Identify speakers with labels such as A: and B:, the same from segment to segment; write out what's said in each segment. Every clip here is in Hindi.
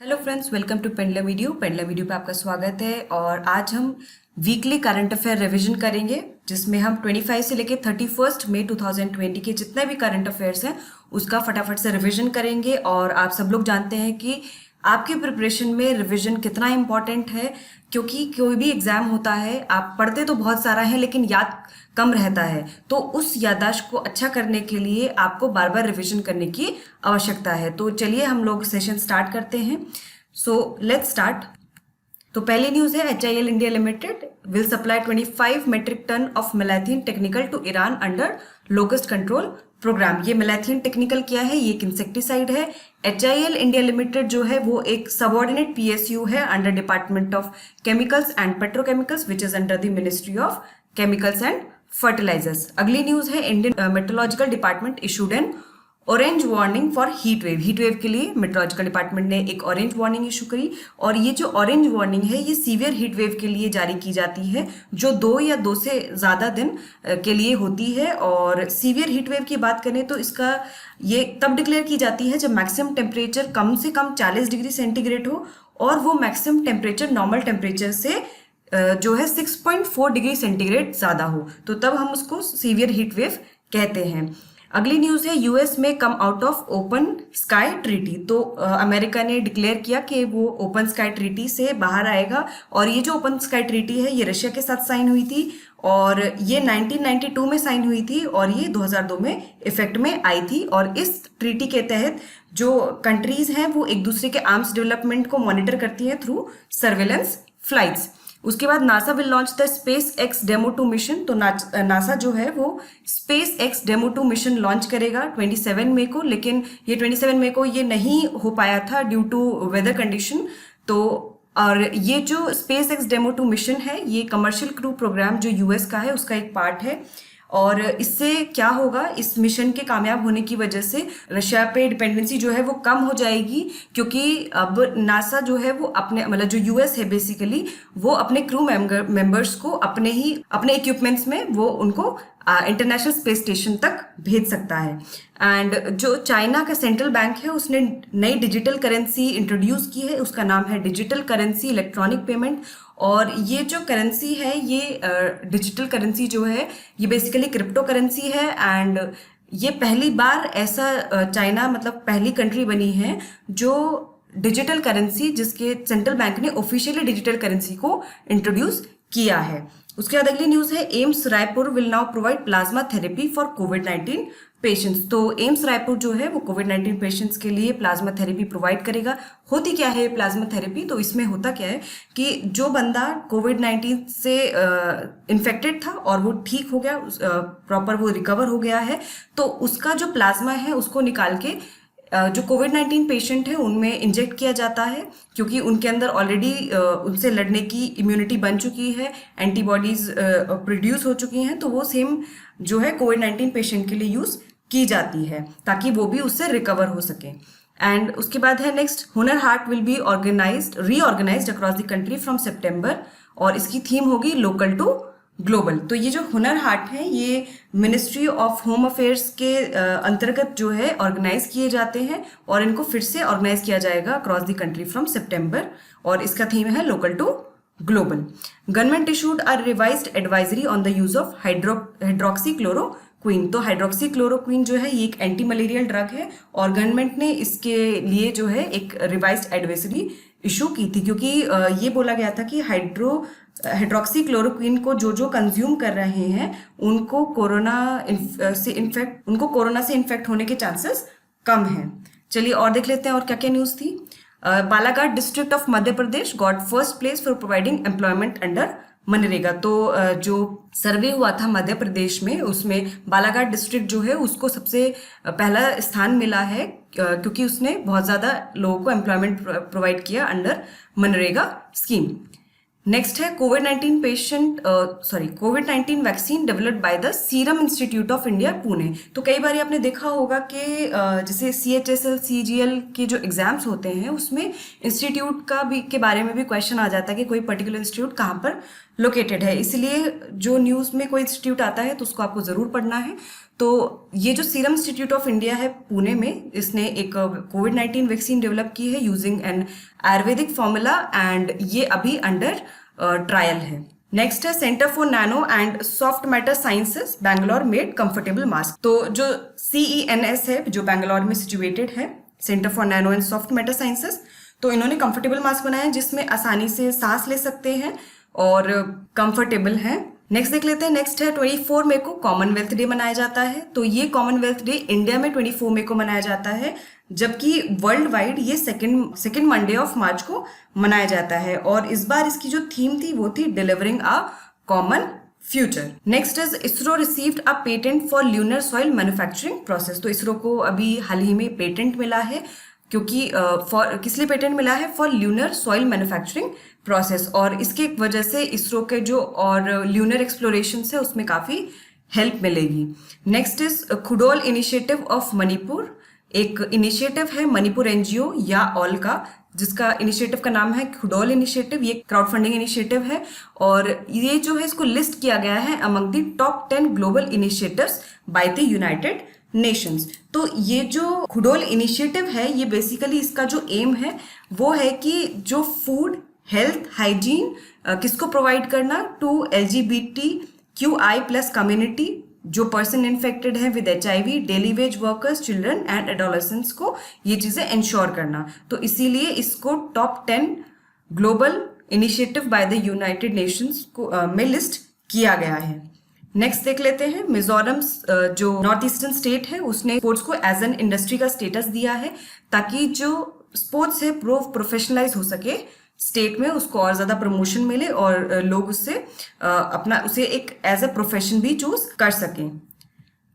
A: Hello friends, welcome to pendulum video पे आपका स्वागत है। और आज हम वीकली करंट अफेयर रिवीजन करेंगे, जिसमें हम 25 से लेके 31 मई 2020 के जितने भी करंट अफेयर्स हैं उसका फटाफट से रिवीजन करेंगे। और आप सब लोग जानते हैं कि आपके प्रिपरेशन में रिवीजन कितना इम्पॉर्टेंट है, क्योंकि कोई भी एग्जाम होता है, आप पढ़ते तो बहुत सारा है लेकिन याद कम रहता है। तो उस याददाश्त को अच्छा करने के लिए आपको बार बार रिवीजन करने की आवश्यकता है। तो चलिए हम लोग सेशन स्टार्ट करते हैं। So let's start. तो पहली न्यूज है, HIL India limited will supply 25 metric ton of malathion technical to Iran under locust control program. ये मैलाथिन टेक्निकल क्या है? ये एक इंसेक्टिसाइड है। HIL इंडिया लिमिटेड जो है वो एक सबऑर्डिनेट PSU है under department of chemicals and petrochemicals which is under the ministry of chemicals and fertilisers. अगली न्यूज है, Indian meteorological department issued an orange warning for heat wave. Heat wave के लिए मेट्रोलॉजिकल डिपार्टमेंट ने एक ऑरेंज वार्निंग इशू करी। और ये जो ऑरेंज वार्निंग है ये सीवियर हीट वेव के लिए जारी की जाती है, जो 2 या 2 से ज़्यादा दिन के लिए होती है। और सीवियर हीट वेव की बात करें तो इसका ये तब डिक्लेयर की जाती है जब मैक्सिमम टेम्परेचर कम से कम 40 डिग्री सेंटीग्रेड हो और वो मैक्सिमम टेम्परेचर नॉर्मल टेम्परेचर से जो है 6.4 डिग्री सेंटीग्रेड ज़्यादा हो, तो तब हम उसको सीवियर हीट वेव कहते हैं। अगली न्यूज़ है, US में come out of open sky treaty. तो अमेरिका ने डिक्लेयर किया कि वो ओपन स्काई ट्रीटी से बाहर आएगा। और ये जो ओपन स्काई ट्रीटी है ये रशिया के साथ साइन हुई थी और ये 1992 में साइन हुई थी और ये 2002 में इफेक्ट में आई थी। और इस ट्रीटी के तहत जो कंट्रीज हैं वो एक दूसरे के आर्म्स डेवलपमेंट को मॉनिटर करती हैं थ्रू सर्वेलेंस फ्लाइट्स। उसके बाद NASA will launch the space x demo 2 mission. तो नासा जो है वो space x demo 2 mission launch करेगा 27 मई को, लेकिन ये 27 मई को ये नहीं हो पाया था ड्यू टू वेदर कंडीशन। तो और ये जो स्पेस एक्स डेमो 2 मिशन है ये कमर्शियल क्रू प्रोग्राम जो US का है उसका एक पार्ट है। और इससे क्या होगा, इस मिशन के कामयाब होने की वजह से रशिया पे डिपेंडेंसी जो है वो कम हो जाएगी, क्योंकि अब नासा जो है वो अपने मतलब जो US है बेसिकली वो अपने क्रू मेंबर्स को अपने इक्विपमेंट्स में वो उनको इंटरनेशनल स्पेस स्टेशन तक भेज सकता है। एंड जो चाइना का सेंट्रल बैंक है उसने नई डिजिटल करेंसी इंट्रोड्यूस की है, उसका नाम है डिजिटल करेंसी इलेक्ट्रॉनिक पेमेंट। और ये जो करेंसी है ये डिजिटल करेंसी जो है ये बेसिकली क्रिप्टो करेंसी है। एंड ये पहली बार ऐसा चाइना मतलब पहली कंट्री बनी है जो डिजिटल करेंसी जिसके सेंट्रल बैंक ने ऑफिशियली डिजिटल करेंसी को इंट्रोड्यूस किया है। उसके बाद अगली न्यूज है, AIIMS Raipur will now provide plasma therapy for covid patients. तो एम्स रायपुर जो है वो कोविड-19 पेशेंट्स के लिए प्लाज्मा थेरेपी प्रोवाइड करेगा। होती क्या है प्लाज्मा थेरेपी? तो इसमें होता क्या है कि जो बंदा कोविड-19 से इन्फेक्टेड था और वो ठीक हो गया, प्रॉपर वो रिकवर हो गया है, तो उसका जो प्लाज्मा है उसको निकाल के जो कोविड-19 पेशेंट है उनमें इंजेक्ट किया जाता है, क्योंकि उनके अंदर ऑलरेडी उनसे लड़ने की इम्यूनिटी बन चुकी है, एंटीबॉडीज प्रोड्यूस हो चुकी हैं। तो वो सेम जो है कोविड-19 पेशेंट के लिए यूज़ की जाती है ताकि वो भी उससे रिकवर हो सके। एंड उसके बाद है next, Hunar Haat will be reorganised across the country from सितंबर और इसकी थीम होगी लोकल टू ग्लोबल। तो ये जो हुनर हाट है ये मिनिस्ट्री ऑफ होम अफेयर्स के अंतर्गत जो है ऑर्गेनाइज किए जाते हैं और इनको फिर से ऑर्गेनाइज किया जाएगा अक्रॉस द कंट्री फ्रॉम सितंबर और इसका थीम है local to global. Government issued a revised advisory on the use of hydroxychloroquine. तो हाइड्रोक्सीक्लोरोक्विन जो है ये एक एंटी मलेरियल ड्रग है और गवर्नमेंट ने इसके लिए जो है एक रिवाइज्ड एडवाइजरी इशू की थी, क्योंकि ये बोला गया था कि हाइड्रोक्सीक्लोरोक्विन को जो कंज्यूम कर रहे हैं उनको कोरोना से इन्फेक्ट होने के चांसेस कम हैं। चलिए और देख लेते हैं और क्या क्या न्यूज़ थी। Balaghat district of Madhya Pradesh got first place for providing employment under MNREGA. तो जो सर्वे हुआ था मध्य प्रदेश में उसमें बालाघाट डिस्ट्रिक्ट जो है उसको सबसे पहला स्थान मिला है, क्योंकि उसने बहुत ज़्यादा लोगों को एम्प्लॉयमेंट प्रोवाइड किया अंडर मनरेगा स्कीम। नेक्स्ट है, कोविड-19 vaccine developed by the Serum Institute of India Pune. तो कई बार आपने देखा होगा कि जैसे CHSL CGL के जो एग्जाम्स होते हैं उसमें इंस्टीट्यूट के बारे में भी क्वेश्चन आ जाता है कि कोई पर्टिकुलर इंस्टीट्यूट कहाँ पर लोकेटेड है, इसलिए जो न्यूज़ में कोई इंस्टीट्यूट आता है तो उसको आपको ज़रूर पढ़ना है। तो ये जो सीरम इंस्टीट्यूट ऑफ इंडिया है पुणे में, इसने एक कोविड-19 वैक्सीन डेवलप की है using an Ayurvedic formula and ये अभी अंडर ट्रायल है। नेक्स्ट है centre for nano and soft matter sciences Bangalore made comfortable mask. तो जो CENS है जो बैंगलोर में सिचुएटेड है, centre for nano and soft matter sciences, तो इन्होंने कंफर्टेबल मास्क बनाया है जिसमें आसानी से सांस ले सकते हैं और कंफर्टेबल है। नेक्स्ट देख लेते हैं। नेक्स्ट है 24 मई को कॉमनवेल्थ डे मनाया जाता है। तो ये कॉमनवेल्थ डे इंडिया में 24 मई को मनाया जाता है, जबकि वर्ल्ड वाइड ये सेकेंड मंडे ऑफ मार्च को मनाया जाता है। और इस बार इसकी जो थीम थी वो थी delivering a common future. Next is ISRO received a patent for lunar soil manufacturing process. तो इसरो को अभी हाल ही में पेटेंट मिला है, क्योंकि किस लिए पेटेंट मिला है? For lunar soil manufacturing process. और इसके वजह से इसरो के जो और ल्यूनर एक्सप्लोरेशन है उसमें काफ़ी हेल्प मिलेगी। Next is Khudol initiative of Manipur. एक इनिशिएटिव है मणिपुर NGO या ऑल का, जिसका इनिशिएटिव का नाम है खुडोल इनिशिएटिव। ये क्राउड फंडिंग इनिशिएटिव है और ये जो है इसको लिस्ट किया गया है among the top 10 global initiatives by the United Nations. तो ये जो खुडोल इनिशिएटिव है ये बेसिकली इसका जो एम है वो है कि जो फूड हेल्थ हाइजीन किसको प्रोवाइड करना टू LGBTQI+ कम्युनिटी, जो पर्सन इन्फेक्टेड है with HIV, daily veg workers, children and adolescents को ये चीज़ें इंश्योर करना। तो इसीलिए इसको top 10 global initiative by the United Nations को में लिस्ट किया गया है। नेक्स्ट देख लेते हैं। मिजोरम जो नॉर्थ ईस्टर्न स्टेट है उसने स्पोर्ट्स को एज एन इंडस्ट्री का स्टेटस दिया है, ताकि जो स्पोर्ट्स है प्रोफेशनलाइज हो सके स्टेट में, उसको और ज़्यादा प्रमोशन मिले और लोग उससे उसे एक एज अ प्रोफेशन भी चूज कर सकें।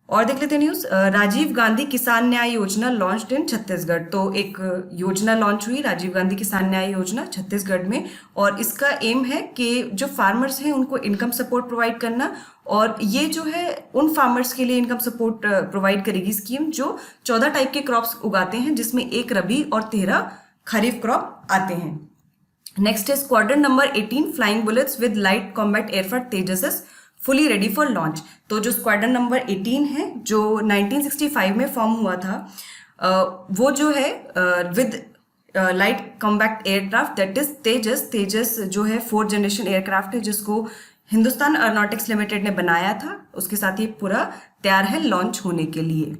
A: और देख लेते हैं न्यूज़। राजीव गांधी किसान न्याय योजना लॉन्च्ड इन छत्तीसगढ़। तो एक योजना लॉन्च हुई राजीव गांधी किसान न्याय योजना छत्तीसगढ़ में, और इसका एम है कि जो फार्मर्स हैं उनको इनकम सपोर्ट प्रोवाइड करना। और ये जो है उन फार्मर्स के लिए इनकम सपोर्ट प्रोवाइड करेगी स्कीम जो 14 टाइप के क्रॉप्स उगाते हैं, जिसमें 1 रबी और 13 खरीफ क्रॉप आते हैं। नेक्स्ट है squadron number 18 flying bullets with light combat aircraft Tejas is fully ready for launch. तो जो स्क्वाड्रन नंबर 18 है जो 1965 में फॉर्म हुआ था, वो जो है with light combat aircraft that is Tejas जो है 4th जनरेशन एयरक्राफ्ट है, जिसको हिंदुस्तान एरोनॉटिक्स लिमिटेड ने बनाया था। उसके साथ ये पूरा तैयार है लॉन्च होने के लिए।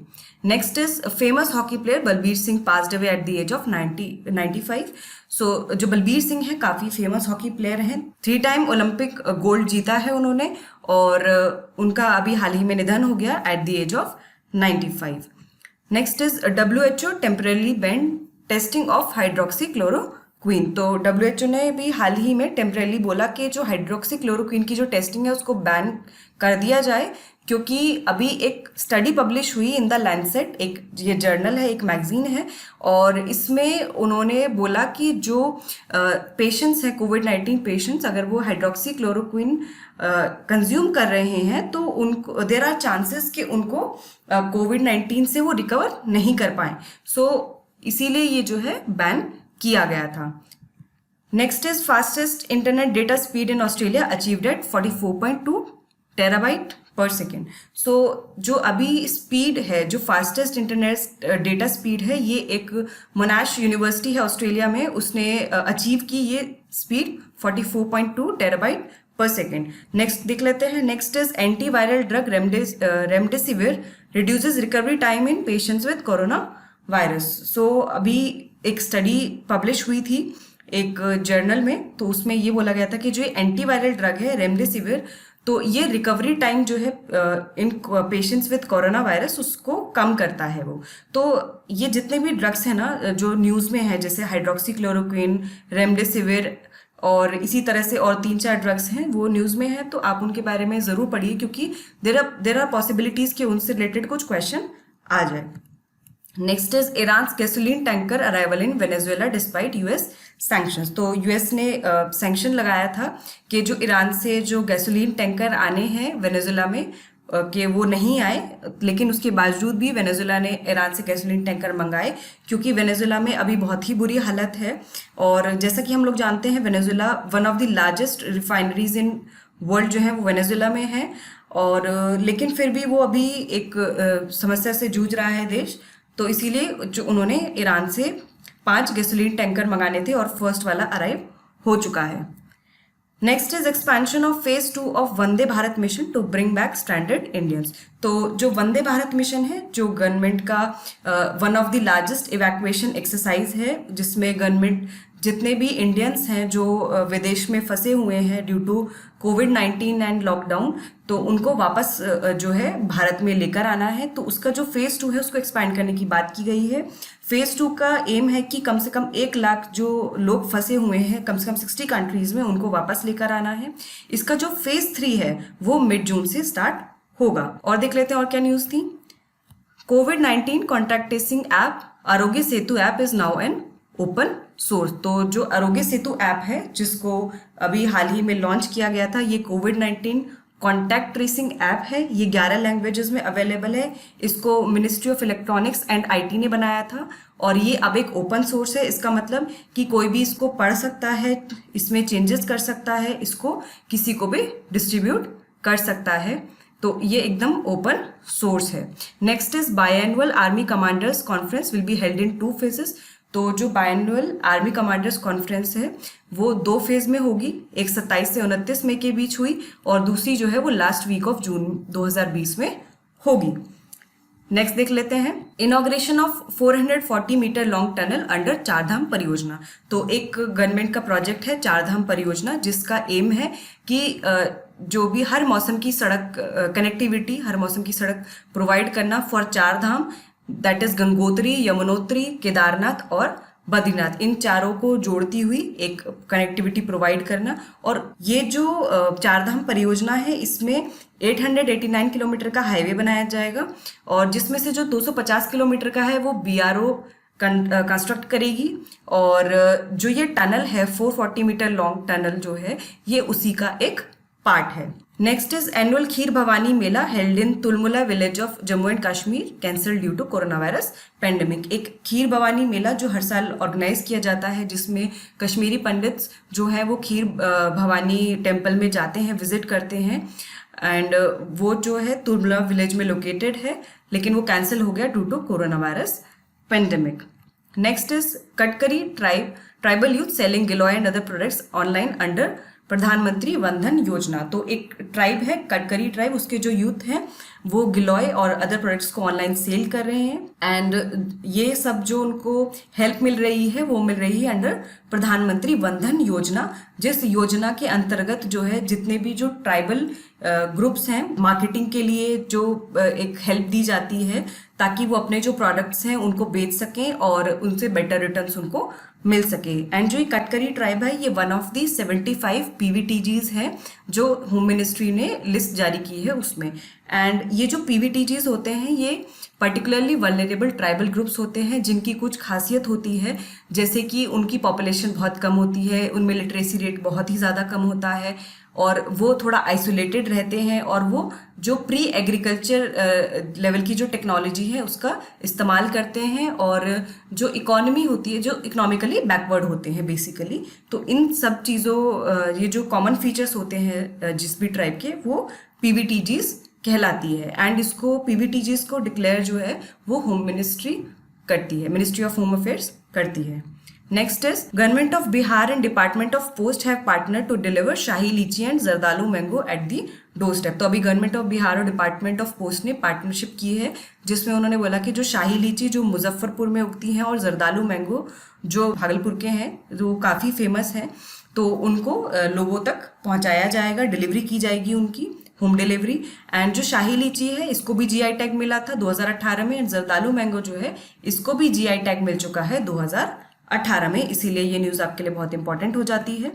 A: Next is famous hockey player Balbir Singh passed away at the age of 95। So जो बलबीर सिंह है काफ़ी फेमस हॉकी प्लेयर हैं, 3 टाइम ओलंपिक गोल्ड जीता है उन्होंने, और उनका अभी हाल ही में निधन हो गया at the age of 95। Next is WHO temporary bans testing of hydroxychloroquine. तो WHO ने भी हाल ही में टेम्पररी बोला कि जो हाइड्रोक्सीक्लोरोक्वीन की जो टेस्टिंग है उसको बैन कर दिया जाए, क्योंकि अभी एक स्टडी पब्लिश हुई इन द लैंसेट, एक ये जर्नल है, एक मैगजीन है, और इसमें उन्होंने बोला कि जो पेशेंट्स हैं कोविड-19 पेशेंट्स, अगर वो हाइड्रोक्सीक्लोरोक्वीन कंज्यूम कर रहे हैं तो उनको देयर आर चांसेस कि उनको कोविड-19 से वो रिकवर नहीं कर पाए। सो इसीलिए ये जो है बैन किया गया था। Next is fastest internet data speed in Australia achieved at 44.2 terabyte per second. So जो अभी स्पीड है, जो फास्टेस्ट इंटरनेट डेटा स्पीड है, ये एक मोनाश यूनिवर्सिटी है ऑस्ट्रेलिया में, उसने अचीव की ये speed 44.2 terabyte per second. Next देख लेते हैं। Next is antiviral drug remdesivir reduces recovery time in patients with corona virus. So अभी एक स्टडी पब्लिश हुई थी एक जर्नल में, तो उसमें ये बोला गया था कि जो एंटीवायरल ड्रग है रेमडेसिविर, तो ये रिकवरी टाइम जो है इन पेशेंट्स विद कोरोना वायरस उसको कम करता है वो। तो ये जितने भी ड्रग्स हैं ना जो न्यूज़ में है, जैसे हाइड्रोक्सीक्लोरोक्वीन, रेमडेसिविर और इसी तरह से और 3-4 ड्रग्स हैं वो न्यूज़ में है, तो आप उनके बारे में ज़रूर पढ़िए, क्योंकि देर आर पॉसिबिलिटीज़ कि उनसे रिलेटेड कुछ क्वेश्चन आ जाए। Next is Iran gasoline tanker arrival in Venezuela despite US sanctions. तो US ने सैंक्शन लगाया था कि जो ईरान से जो गैसोलीन टैंकर आने हैं वेनेजुएला में कि वो नहीं आए, लेकिन उसके बावजूद भी वेनेजुएला ने ईरान से गैसोलीन टैंकर मंगाए, क्योंकि वेनेजुएला में अभी बहुत ही बुरी हालत है। और जैसा कि हम लोग जानते हैं Venezuela one of the largest refineries in world जो है वो वेनेजुएला में है, और लेकिन फिर भी वो अभी एक समस्या से जूझ रहा है देश, तो इसीलिए जो उन्होंने ईरान से 5 गैसोलीन टैंकर मंगाने थे और फर्स्ट वाला अराइव हो चुका है। Next is expansion of phase 2 of Vande Bharat mission to bring back stranded Indians. तो जो वंदे भारत मिशन है, जो गवर्नमेंट का one of the largest evacuation exercise है, जिसमें गवर्नमेंट जितने भी इंडियंस हैं जो विदेश में फंसे हुए हैं ड्यू टू कोविड-19 एंड लॉकडाउन, तो उनको वापस जो है भारत में लेकर आना है। तो उसका जो फेज 2 है उसको एक्सपैंड करने की बात की गई है। फेज 2 का एम है कि कम से कम 1 लाख जो लोग फंसे हुए हैं कम से कम 60 कंट्रीज में, उनको वापस लेकर आना है। इसका जो फेज 3 है वो मिड जून से स्टार्ट होगा। और देख लेते हैं और क्या न्यूज़ थी। कोविड-19 contact tracing app Aarogya Setu app is now an open source. तो जो आरोग्य सेतु ऐप है, जिसको अभी हाल ही में लॉन्च किया गया था, ये कोविड-19 कॉन्टैक्ट ट्रेसिंग ऐप है। ये 11 लैंग्वेजेस में अवेलेबल है। इसको ministry of electronics and IT ने बनाया था और ये अब एक ओपन सोर्स है। इसका मतलब कि कोई भी इसको पढ़ सकता है, इसमें चेंजेस कर सकता है, इसको किसी को भी डिस्ट्रीब्यूट कर सकता है। तो ये एकदम ओपन सोर्स है। Next is biannual army commanders conference will be held in 2 phases। तो जो बायएनुअल आर्मी कमांडर्स कॉन्फ्रेंस है वो 2 फेज में होगी। एक 27 से 29 मई के बीच हुई और दूसरी जो है वो लास्ट वीक ऑफ जून 2020 में होगी। नेक्स्ट देख लेते हैं। Inauguration of 440 metre long tunnel under Chardham परियोजना। तो एक गवर्नमेंट का प्रोजेक्ट है चारधाम परियोजना, जिसका एम है कि जो भी हर मौसम की सड़क कनेक्टिविटी, हर मौसम की सड़क प्रोवाइड करना for Chardham, that is Gangotri, Yamunotri, Kedarnath और बद्रीनाथ। इन चारों को जोड़ती हुई एक कनेक्टिविटी प्रोवाइड करना। और ये जो चारधाम परियोजना है, इसमें 889 किलोमीटर का हाईवे बनाया जाएगा और जिसमें से जो 250 किलोमीटर का है वो बीआरओ कंस्ट्रक्ट करेगी। और जो ये टनल है 440 मीटर लॉन्ग टनल जो है, ये उसी का एक पार्ट है। Next is annual Kheer Bhawani Mela held in Tulmulla village of Jammu and Kashmir cancelled due to corona virus pandemic. एक खीर भवानी मेला जो हर साल ऑर्गेनाइज किया जाता है, जिसमें कश्मीरी पंडित्स जो है वो खीर भवानी टेम्पल में जाते हैं, विजिट करते हैं। एंड वो जो है तुलमुला विलेज में लोकेटेड है, लेकिन वो कैंसिल हो गया due to corona virus pandemic. Next is Katkari tribal youth selling giloy and other products online under प्रधानमंत्री वनधन योजना। तो एक ट्राइब है कटकरी ट्राइब, उसके जो यूथ हैं वो गिलोय और अदर प्रोडक्ट्स को ऑनलाइन सेल कर रहे हैं। एंड ये सब जो उनको हेल्प मिल रही है वो मिल रही है अंडर प्रधानमंत्री वनधन योजना, जिस योजना के अंतर्गत जो है जितने भी जो ट्राइबल ग्रुप्स हैं, मार्केटिंग के लिए जो एक हेल्प दी जाती है ताकि वो अपने जो प्रोडक्ट्स हैं उनको बेच सकें और उनसे बेटर रिटर्न्स उनको मिल सके। एंड जो ये कटकरी ट्राइब है, ये वन ऑफ दी 75 PVTGs है जो होम मिनिस्ट्री ने लिस्ट जारी की है उसमें। एंड ये जो PVTGs होते हैं ये पर्टिकुलरली वल्नरेबल ट्राइबल ग्रुप्स होते हैं, जिनकी कुछ खासियत होती है, जैसे कि उनकी पॉपुलेशन बहुत कम होती है, उनमें लिटरेसी रेट बहुत ही ज़्यादा कम होता है और वो थोड़ा आइसोलेटेड रहते हैं और वो जो प्री एग्रीकल्चर लेवल की जो टेक्नोलॉजी है उसका इस्तेमाल करते हैं और जो इकोनॉमी होती है, जो इकोनॉमिकली बैकवर्ड होते हैं बेसिकली। तो इन सब चीज़ों, ये जो कॉमन फीचर्स होते हैं जिस भी ट्राइब के, वो PVTGs कहलाती है। एंड इसको PVTGs को डिक्लेयर जो है वो होम मिनिस्ट्री करती है, मिनिस्ट्री ऑफ होम अफेयर्स करती है। Next is government of Bihar and department of post have partner to deliver Shahi litchi and Zardalu mango at the door step. तो अभी गवर्नमेंट ऑफ बिहार और डिपार्टमेंट ऑफ पोस्ट ने पार्टनरशिप की है, जिसमें उन्होंने बोला कि जो शाही लीची जो मुजफ्फरपुर में उगती हैं और जरदालू मैंगो जो भागलपुर के हैं, जो काफ़ी फेमस हैं, तो उनको लोगों तक पहुंचाया जाएगा, डिलीवरी की जाएगी उनकी, होम डिलीवरी। एंड जो शाही लीची है इसको भी GI टैग मिला था 2018 में, एंड जरदालू मैंगो जो है इसको भी GI टैग मिल चुका है 2018 में, इसीलिए ये न्यूज़ आपके लिए बहुत इंपॉर्टेंट हो जाती है।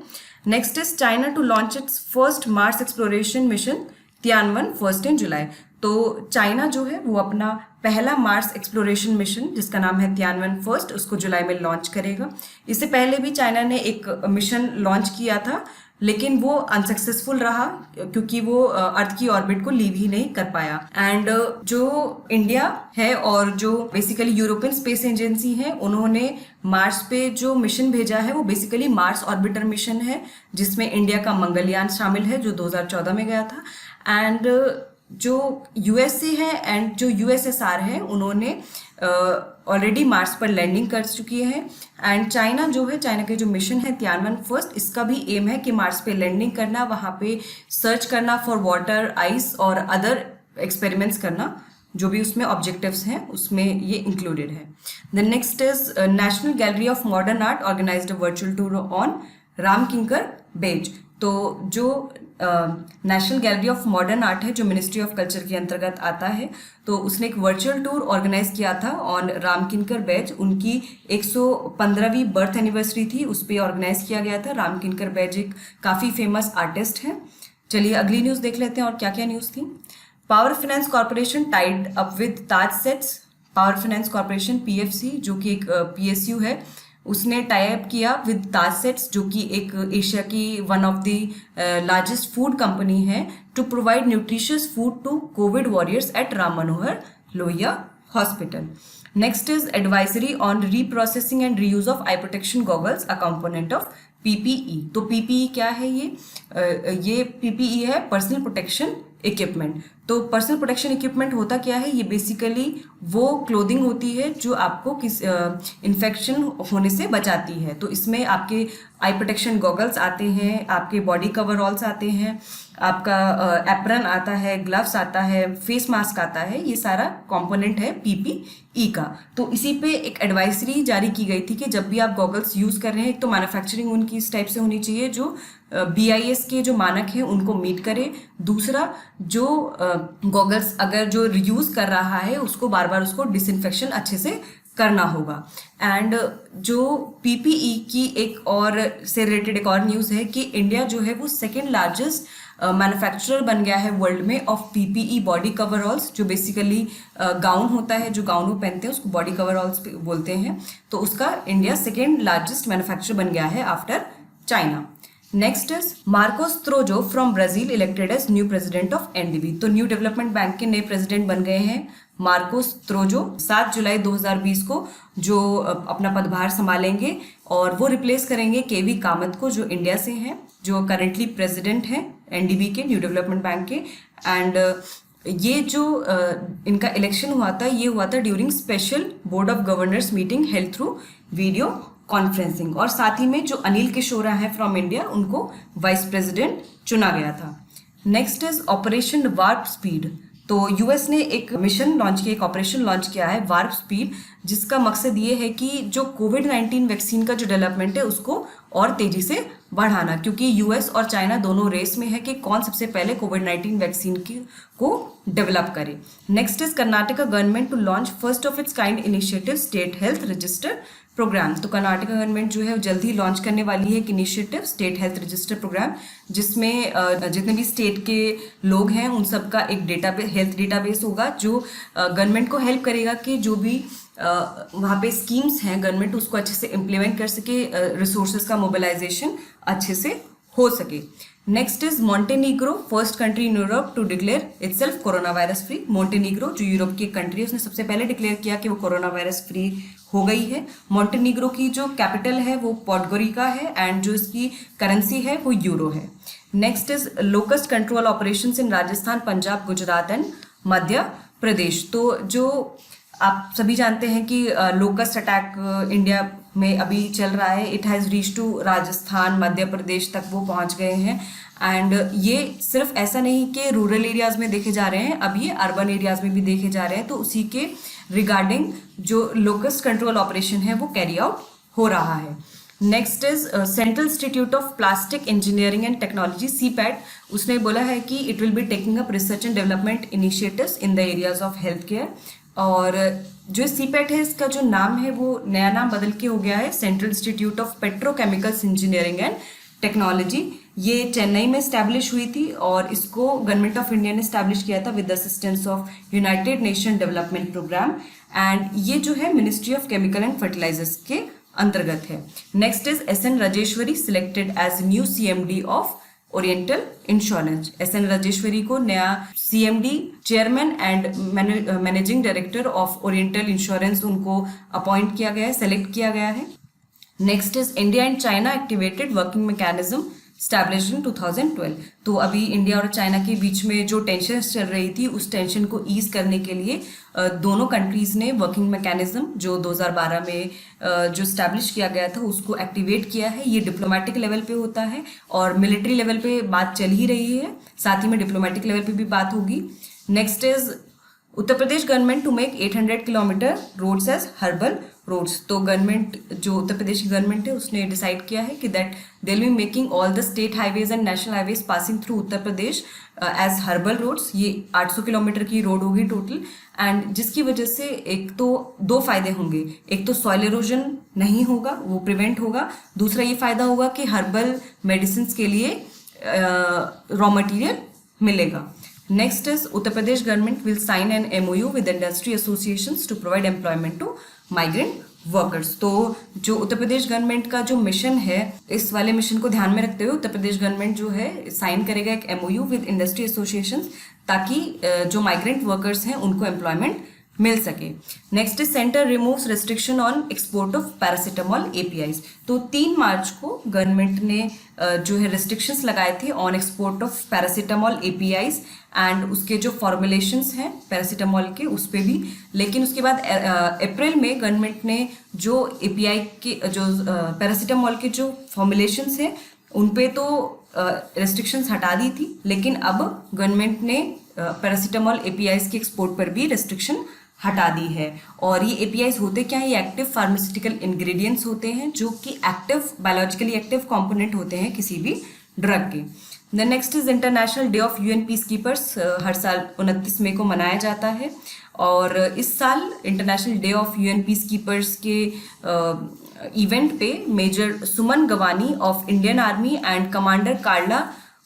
A: Next is China to launch its first Mars exploration mission Tianwen 1 July. तो चाइना जो है वो अपना पहला मार्स एक्सप्लोरेशन मिशन, जिसका नाम है तियानवन 1, उसको जुलाई में लॉन्च करेगा। इससे पहले भी चाइना ने एक मिशन लॉन्च किया था, लेकिन वो अनसक्सेसफुल रहा क्योंकि वो अर्थ की ऑर्बिट को लीव ही नहीं कर पाया। एंड जो इंडिया है और जो बेसिकली यूरोपियन स्पेस एजेंसी है, उन्होंने मार्स पे जो मिशन भेजा है वो बेसिकली मार्स ऑर्बिटर मिशन है, जिसमें इंडिया का मंगलयान शामिल है जो 2014 में गया था। एंड जो यूएसए है एंड जो यूएसएसआर है उन्होंने ऑलरेडी मार्स पर लैंडिंग कर चुकी है। एंड चाइना जो है, चाइना के जो मिशन है तियानवन-1, इसका भी एम है कि मार्स पे लैंडिंग करना, वहाँ पे सर्च करना फॉर वाटर, आइस और अदर एक्सपेरिमेंट्स करना, जो भी उसमें ऑब्जेक्टिव्स हैं उसमें ये इंक्लूडेड है। The next is national gallery of modern art organised a virtual tour on Ramkinkar Baij. तो जो national gallery of modern art है जो मिनिस्ट्री ऑफ कल्चर के अंतर्गत आता है, तो उसने एक वर्चुअल टूर ऑर्गेनाइज किया था ऑन रामकिंकर बैज। उनकी 115वीं बर्थ एनिवर्सरी थी, उस पर ऑर्गेनाइज किया गया था। रामकिंकर बैज एक काफ़ी फेमस आर्टिस्ट है। चलिए अगली न्यूज़ देख लेते हैं और क्या क्या न्यूज़ थी। Power finance corporation tied up with Taj SATS. Power finance corporation PFC जो कि एक पीएसयू है, उसने टाई अप किया विद ताज सेट्स जो कि एक एशिया की one of the largest food company है, to provide nutritious food to covid warriors at Ram Manohar Lohia hospital. Next is advisory on reprocessing and reuse of eye protection goggles, a component of PPE. तो पीपीई क्या है? ये पीपीई है पर्सनल प्रोटेक्शन इक्विपमेंट। तो पर्सनल प्रोटेक्शन इक्विपमेंट होता क्या है? ये बेसिकली वो क्लोथिंग होती है जो आपको किस इन्फेक्शन होने से बचाती है। तो इसमें आपके आई प्रोटेक्शन गॉगल्स आते हैं, आपके बॉडी कवरऑल्स आते हैं, आपका एप्रन आता है, ग्लव्स आता है, फेस मास्क आता है, ये सारा कंपोनेंट है पीपीई का। तो इसी पे एक एडवाइजरी जारी की गई थी कि जब भी आप गॉगल्स यूज़ कर रहे हैं, एक तो मैन्युफैक्चरिंग उनकी इस टाइप से होनी चाहिए जो BIS के जो मानक हैं उनको मीट करे। दूसरा, जो गॉगल्स अगर जो यूज़ कर रहा है उसको बार बार उसको डिसइंफेक्शन अच्छे से करना होगा। एंड जो पीपीई की एक और से रिलेटेड एक और न्यूज़ है कि इंडिया जो है वो सेकेंड लार्जेस्ट मैन्युफैक्चरर बन गया है वर्ल्ड में ऑफ पीपीई बॉडी कवरऑल्स, जो बेसिकली गाउन होता है, जो गाउन वो पहनते हैं उसको बॉडी कवरऑल्स बोलते हैं। तो उसका इंडिया सेकेंड लार्जेस्ट मैन्युफैक्चरर बन गया है after China. Next is Marcos Troyjo from Brazil elected as new president of NDB. तो न्यू डेवलपमेंट बैंक के नए प्रेसिडेंट बन गए हैं मार्कोस त्रोजो 7 जुलाई 2020 को, जो अपना पदभार संभालेंगे और वो रिप्लेस करेंगे केवी कामत को जो इंडिया से हैं, जो करेंटली प्रेसिडेंट हैं एनडीबी के, न्यू डेवलपमेंट बैंक के। एंड ये जो इनका इलेक्शन हुआ था, ये हुआ था during special board of governors meeting held through video conferencing. और साथ ही में जो अनिल किशोरा है फ्रॉम इंडिया, उनको वाइस प्रेसिडेंट चुना गया था। Next is operation warp speed. तो यूएस ने एक मिशन लॉन्च किया, एक ऑपरेशन लॉन्च किया है वार्प स्पीड, जिसका मकसद ये है कि जो कोविड-19 वैक्सीन का जो डेवलपमेंट है उसको और तेजी से बढ़ाना, क्योंकि यूएस और चाइना दोनों रेस में है कि कौन सबसे पहले कोविड-19 वैक्सीन को डेवलप करे। Next is Karnataka government to launch first of its kind initiative state health register programme. तो कर्नाटका गवर्नमेंट जो है जल्द ही लॉन्च करने वाली है एक initiative state health register programme, जिसमें जितने भी स्टेट के लोग हैं उन सबका एक डेटाबेस, हेल्थ डेटाबेस होगा, जो गवर्नमेंट को हेल्प करेगा कि जो भी वहाँ पे स्कीम्स हैं गवर्नमेंट उसको अच्छे से इम्प्लीमेंट कर सके, रिसोर्सेज का मोबिलाइजेशन अच्छे से हो सके। Next is Montenegro, first country in Europe to declare itself corona virus free. Montenegro जो यूरोप की कंट्री है उसने सबसे पहले डिक्लेयर किया कि वो कोरोना वायरस फ्री हो गई है। मॉन्टेनीग्रो की जो कैपिटल है वो पॉडगोरिका है एंड जो इसकी करेंसी है वो यूरो है। Next is locust control operations in Rajasthan, Punjab, Gujarat and Madhya Pradesh. तो जो आप सभी जानते हैं कि लोकस्ट अटैक इंडिया में अभी चल रहा है, it has reach to Rajasthan, Madhya Pradesh तक वो पहुंच गए हैं। एंड ये सिर्फ ऐसा नहीं कि रूरल एरियाज़ में देखे जा रहे हैं, अब ये अर्बन एरियाज़ में भी देखे जा रहे हैं। तो उसी के रिगार्डिंग जो लोकस्ट कंट्रोल ऑपरेशन है वो कैरी आउट हो रहा है। Next is central institute of plastic engineering and technology CPAT, उसने बोला है कि it will be taking up research and development initiatives in the areas of health care. और जो सीपैट है इसका जो नाम है वो नया नाम बदल के हो गया है central institute of petrochemicals engineering and technology. ये चेन्नई में स्टैब्लिश हुई थी और इसको गवर्नमेंट ऑफ इंडिया ने स्टैब्लिश किया था with the assistance of United Nation development programme. And ये जो है ministry of chemical and fertilisers के अंतर्गत है। Next is SN Rajeshwari selected as new CMD of Oriental Insurance. SN Rajeshwari को नया CMD, chairman and managing director of Oriental Insurance उनको अपॉइंट किया गया है, सेलेक्ट किया गया है। Next is India and China activated working mechanism established in 2012। तो अभी इंडिया और चाइना के बीच में जो टेंशन चल रही थी उस टेंशन को ईज करने के लिए दोनों कंट्रीज ने वर्किंग मैकेनिज्म जो 2012 में जो स्टैब्लिश किया गया था उसको एक्टिवेट किया है। ये डिप्लोमेटिक लेवल पे होता है और मिलिट्री लेवल पे बात चल ही रही है, साथ ही में डिप्लोमेटिक लेवल पे भी बात होगी। Next is Uttar Pradesh government to make 800 kilometre roads as herbal roads. तो गवर्नमेंट जो उत्तर प्रदेश की गवर्नमेंट है उसने डिसाइड किया है कि that they will be making all the state highways and national highways passing through Uttar Pradesh as herbal roads. ये 800 किलोमीटर की रोड होगी टोटल, एंड जिसकी वजह से एक तो दो फायदे होंगे, एक तो सॉइल इरोजन नहीं होगा, वो प्रिवेंट होगा, दूसरा ये फायदा होगा कि हर्बल मेडिसिन के लिए रॉ मटेरियल मिलेगा। Next is Uttar Pradesh government will sign an MOU with industry associations to provide employment to migrant workers। तो जो उत्तर प्रदेश गवर्नमेंट का जो मिशन है, इस वाले मिशन को ध्यान में रखते हुए उत्तर प्रदेश गवर्नमेंट जो है साइन करेगा एक MOU विद इंडस्ट्री एसोसिएशंस ताकि जो माइग्रेंट वर्कर्स हैं उनको एम्प्लॉयमेंट मिल सके। Next is centre removes restriction on export of paracetamol APIs। तो 3 मार्च को गवर्नमेंट ने जो है रिस्ट्रिक्शंस लगाए थे on export of paracetamol APIs and उसके जो फॉर्मुलेशंस हैं पैरासीटामोल के उस पर भी। लेकिन उसके बाद अप्रैल में गवर्नमेंट ने जो API के जो पैरासीटामोल के जो फॉर्मुलेशंस हैं उन पे तो रेस्ट्रिक्शंस हटा दी थी, लेकिन अब गवर्नमेंट ने पैरासीटामोल APIs के एक्सपोर्ट पर भी रेस्ट्रिक्शन हटा दी है। और ये APIs होते क्या है, ये एक्टिव फार्मास्यूटिकल इंग्रेडिएंट्स होते हैं जो कि एक्टिव बायोलॉजिकली एक्टिव कंपोनेंट होते हैं किसी भी ड्रग के। The next is international day of UN peacekeepers. हर साल 29 मई को मनाया जाता है और इस साल international day of UN peacekeepers के इवेंट पे major Suman Gawani of Indian army and commander Carla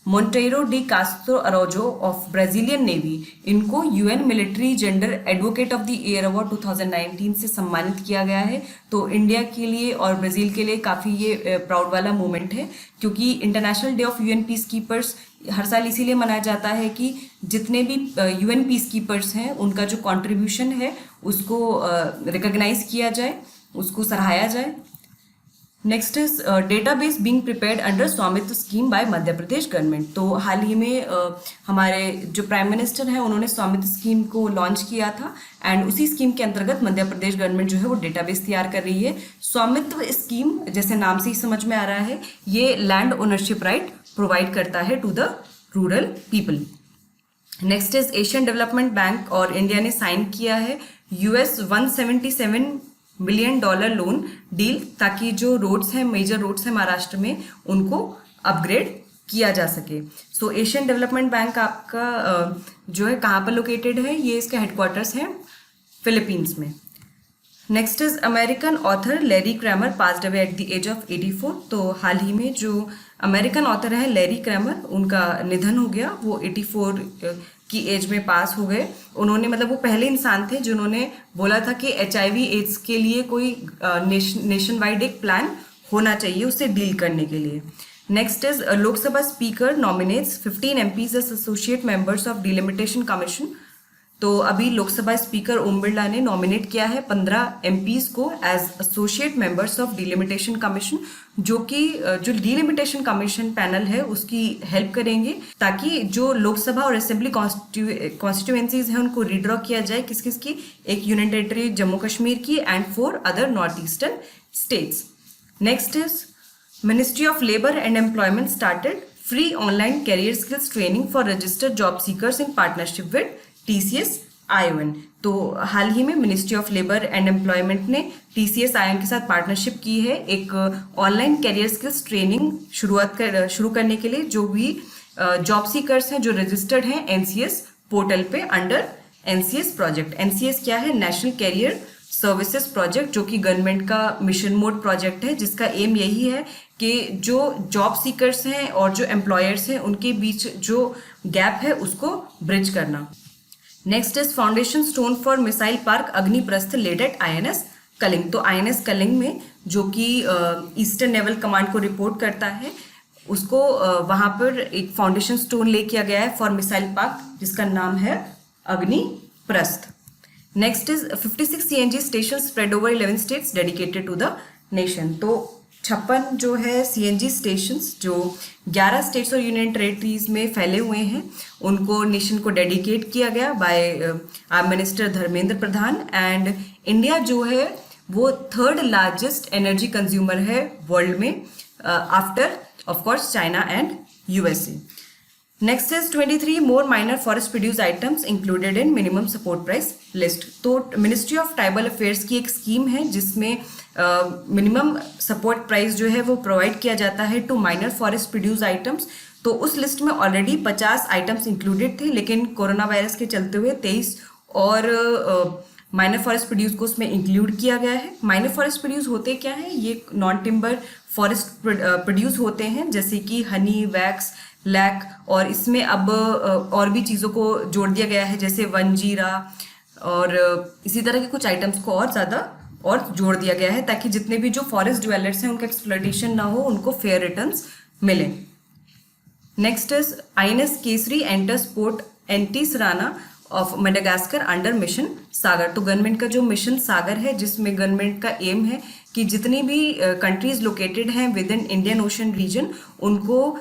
A: Monteiro de Castro Araujo of Brazilian navy, इनको UN military gender advocate of the year award 2019 से सम्मानित किया गया है। तो इंडिया के लिए और ब्राज़ील के लिए काफ़ी ये प्राउड वाला मोमेंट है, क्योंकि international day of UN peacekeepers हर साल इसीलिए मनाया जाता है कि जितने भी UN पीसकीपर्स हैं उनका जो कंट्रीब्यूशन है उसको रिकॉग्नाइज किया जाए, उसको सराहाया जाए। Next is database being prepared under Swamitva scheme by Madhya Pradesh government. तो हाल ही में हमारे जो प्राइम मिनिस्टर हैं उन्होंने स्वामित्व स्कीम को लॉन्च किया था एंड उसी स्कीम के अंतर्गत मध्य प्रदेश गवर्नमेंट जो है वो डेटाबेस तैयार कर रही है। स्वामित्व स्कीम जैसे नाम से ही समझ में आ रहा है, ये लैंड ओनरशिप राइट प्रोवाइड करता है to the rural people. Next is Asian development bank और इंडिया ने साइन किया है US $177 मिलियन लोन डील, ताकि जो रोड्स हैं मेजर रोड्स हैं महाराष्ट्र में उनको अपग्रेड किया जा सके। सो एशियन डेवलपमेंट बैंक आपका जो है कहाँ पर लोकेटेड है, ये इसका हेडक्वार्टर्स है फिलीपींस में। Next is American author Larry Kramer passed away at the age of 84। तो हाल ही में जो अमेरिकन ऑथर है लैरी क्रैमर, उनका निधन हो गया, वो 84 की एज में पास हो गए। उन्होंने मतलब वो पहले इंसान थे जिन्होंने बोला था कि HIV एड्स के लिए कोई नेशन वाइड एक प्लान होना चाहिए उससे डील करने के लिए। Next is Lok Sabha speaker nominates 15 MPs as associate members of delimitation commission. तो अभी लोकसभा स्पीकर ओम बिरला ने नॉमिनेट किया है 15 MPs को as associate members of delimitation commission, जो कि जो डिलिमिटेशन कमीशन पैनल है उसकी हेल्प करेंगे ताकि जो लोकसभा और असेंबली कॉन्स्टिट्यूएंसीज हैं उनको रिड्रॉ किया जाए किस किस की, एक यूनियन टेरिटरी जम्मू कश्मीर की and 4 other north eastern states. Next is ministry of labour and employment started free online career skills training for registered job seekers in partnership with TCS ION। तो हाल ही में ministry of labour and employment ने TCS ION के साथ पार्टनरशिप की है एक ऑनलाइन कैरियर स्किल्स ट्रेनिंग शुरू करने के लिए, जो भी जॉब सीकर्स हैं जो रजिस्टर्ड हैं NCS पोर्टल पे अंडर NCS प्रोजेक्ट। NCS क्या है, नेशनल कैरियर सर्विसेज प्रोजेक्ट, जो कि गवर्नमेंट का मिशन मोड प्रोजेक्ट है, जिसका एम यही है कि जो जॉब सीकर्स हैं और जो एम्प्लॉयर्स हैं उनके बीच जो गैप है उसको ब्रिज करना। Next is foundation stone for missile park Agniprastha laid at INS Kalinga. तो INS कलिंग में जो कि ईस्टर्न नेवल कमांड को रिपोर्ट करता है, उसको वहाँ पर एक फाउंडेशन स्टोन ले किया गया है फॉर मिसाइल पार्क जिसका नाम है Agniprastha. Next is 56 CNG station spread over 11 states dedicated to the nation. तो 56 जो है CNG स्टेशंस जो 11 स्टेट्स और यूनियन टेरेटरीज में फैले हुए हैं, उनको नेशन को डेडिकेट किया गया by our minister Dharmendra Pradhan. And India जो है वो 3rd लार्जेस्ट एनर्जी कंज्यूमर है वर्ल्ड में, after of course China and USA। Next is 23 more minor forest produce items included in minimum support price list. तो मिनिस्ट्री ऑफ ट्राइबल अफेयर्स की एक स्कीम है जिसमें मिनिमम सपोर्ट प्राइस जो है वो प्रोवाइड किया जाता है to minor forest produce items. तो उस लिस्ट में ऑलरेडी 50 आइटम्स इंक्लूडेड थे, लेकिन कोरोना वायरस के चलते हुए 23 और माइनर फॉरेस्ट प्रोड्यूस को उसमें इंक्लूड किया गया है। माइनर फॉरेस्ट प्रोड्यूस होते क्या हैं? ये नॉन टिम्बर फॉरेस्ट प्रोड्यूस होते हैं, जैसे कि हनी, वैक्स, लैक, और इसमें अब और भी चीज़ों को जोड़ दिया गया है जैसे वनजीरा और इसी तरह के कुछ आइटम्स को और ज़्यादा और जोड़ दिया गया है ताकि जितने भी जो फॉरेस्ट ड्वेलर्स हैं उनका एक्सप्लॉयटेशन ना हो, उनको फेयर रिटर्न्स मिले। Next is INS Kesari enters port Antsiranana of Madagascar under mission Sagar. तो गवर्नमेंट का जो मिशन सागर है, जिसमें गवर्नमेंट का एम है कि जितनी भी कंट्रीज लोकेटेड हैं within Indian ocean region, उनको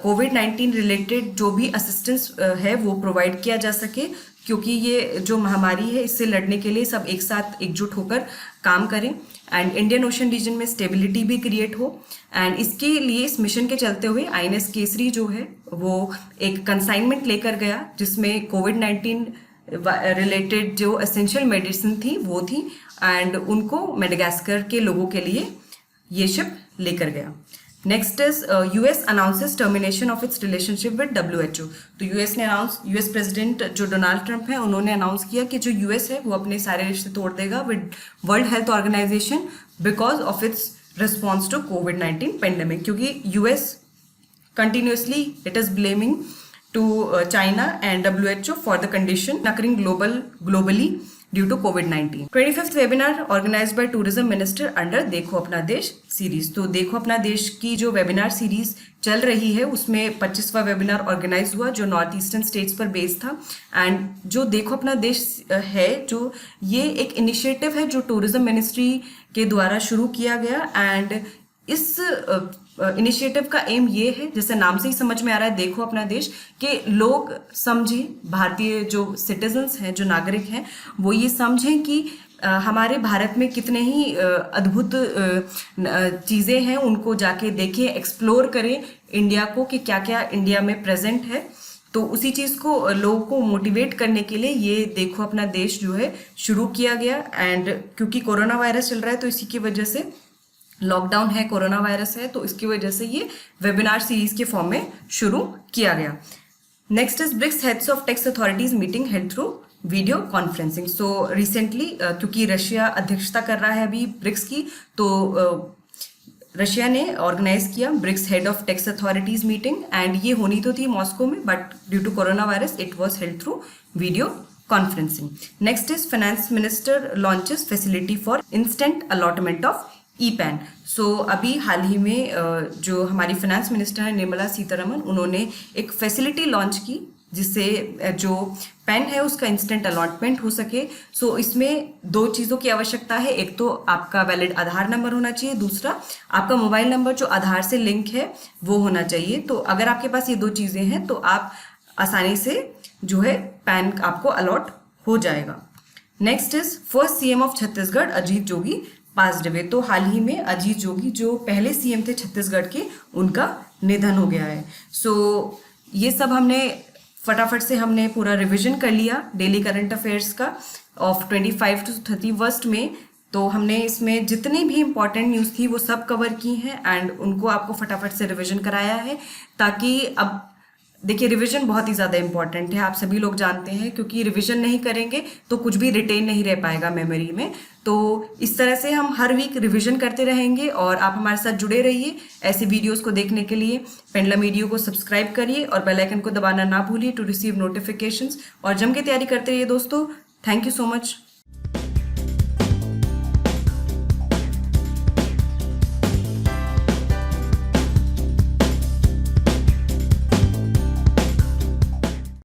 A: कोविड-19 रिलेटेड जो भी असिस्टेंस है वो प्रोवाइड किया जा सके, क्योंकि ये जो महामारी है इससे लड़ने के लिए सब एक साथ एकजुट होकर काम करें एंड इंडियन ओशन रीजन में स्टेबिलिटी भी क्रिएट हो। एंड इसके लिए इस मिशन के चलते हुए INS केसरी जो है वो एक कंसाइनमेंट लेकर गया जिसमें कोविड-19 रिलेटेड जो एसेंशियल मेडिसिन थी वो थी, एंड उनको मेडागास्कर के लोगों के लिए ये शिप लेकर गया। Next is US announces termination of its relationship with WHO। तो US प्रेसिडेंट जो डोनाल्ड ट्रंप है उन्होंने अनाउंस किया कि जो US है वो अपने सारे रिश्ते तोड़ देगा with world health organisation because of its response to कोविड-19 पेंडेमिक, क्योंकि US continuously it is blaming to China and WHO for the condition occurring globally due to COVID-19. 25th webinar organized by Tourism Minister under देखो अपना देश सीरीज। तो देखो अपना देश की जो वेबिनार सीरीज चल रही है उसमें 25वां वेबिनार ऑर्गेनाइज हुआ जो नॉर्थ ईस्टर्न स्टेट्स पर बेस्ड था। एंड जो देखो अपना देश है जो ये एक इनिशिएटिव है जो टूरिज्म मिनिस्ट्री के द्वारा शुरू किया गया। एंड इस इनिशिएटिव का एम ये है, जैसे नाम से ही समझ में आ रहा है, देखो अपना देश, कि लोग समझें, भारतीय जो सिटीजन्स हैं, जो नागरिक हैं, वो ये समझें कि हमारे भारत में कितने ही अद्भुत चीज़ें हैं, उनको जाके देखें, एक्सप्लोर करें इंडिया को कि क्या क्या इंडिया में प्रेजेंट है। तो उसी चीज़ को लोगों को मोटिवेट करने के लिए ये देखो अपना देश जो है शुरू किया गया। एंड क्योंकि कोरोना वायरस चल रहा है तो इसी की वजह से, लॉकडाउन है, कोरोना वायरस है, तो इसकी वजह से ये वेबिनार सीरीज के फॉर्म में शुरू किया गया। Next is BRICS heads of tax authorities meeting held through video conferencing. So recently क्योंकि रशिया अध्यक्षता कर रहा है अभी ब्रिक्स की, तो रशिया ने ऑर्गेनाइज किया BRICS head of tax authorities meeting, and ये होनी तो थी मॉस्को में, but due to corona virus it was held through video conferencing. Next is finance minister launches facility for instant allotment of e PAN. So अभी हाल ही में जो हमारी फाइनेंस मिनिस्टर है निर्मला सीतारमन, उन्होंने एक फैसिलिटी लॉन्च की जिससे जो पेन है उसका इंस्टेंट अलॉटमेंट हो सके। सो इसमें 2 चीज़ों की आवश्यकता है, एक तो आपका वैलिड आधार नंबर होना चाहिए, दूसरा आपका मोबाइल नंबर जो आधार से लिंक है वो होना चाहिए। तो अगर आपके पास ये 2 चीज़ें हैं तो आप आसानी से जो है पैन आपको अलॉट हो जाएगा। Next is first CM of Chhattisgarh Ajit Jogi passed away. तो हाल ही में अजीत जोगी जो पहले CM थे छत्तीसगढ़ के, उनका निधन हो गया है। सो ये सब हमने फटाफट से हमने पूरा रिवीजन कर लिया डेली करंट अफेयर्स का ऑफ 25 to 31 में। तो हमने इसमें जितनी भी इंपॉर्टेंट न्यूज़ थी वो सब कवर की हैं एंड उनको आपको फटाफट से रिवीजन कराया है, ताकि अब देखिए रिवीजन बहुत ही ज़्यादा इंपॉर्टेंट है, आप सभी लोग जानते हैं, क्योंकि रिवीजन नहीं करेंगे तो कुछ भी रिटेन नहीं रह पाएगा मेमोरी में। तो इस तरह से हम हर वीक रिवीजन करते रहेंगे और आप हमारे साथ जुड़े रहिए ऐसी वीडियोस को देखने के लिए। पेंडुलम वीडियो को सब्सक्राइब करिए और बेल आइकन को दबाना ना भूलिए टू रिसीव नोटिफिकेशंस, और जम के तैयारी करते रहिए दोस्तों। Thank you so much.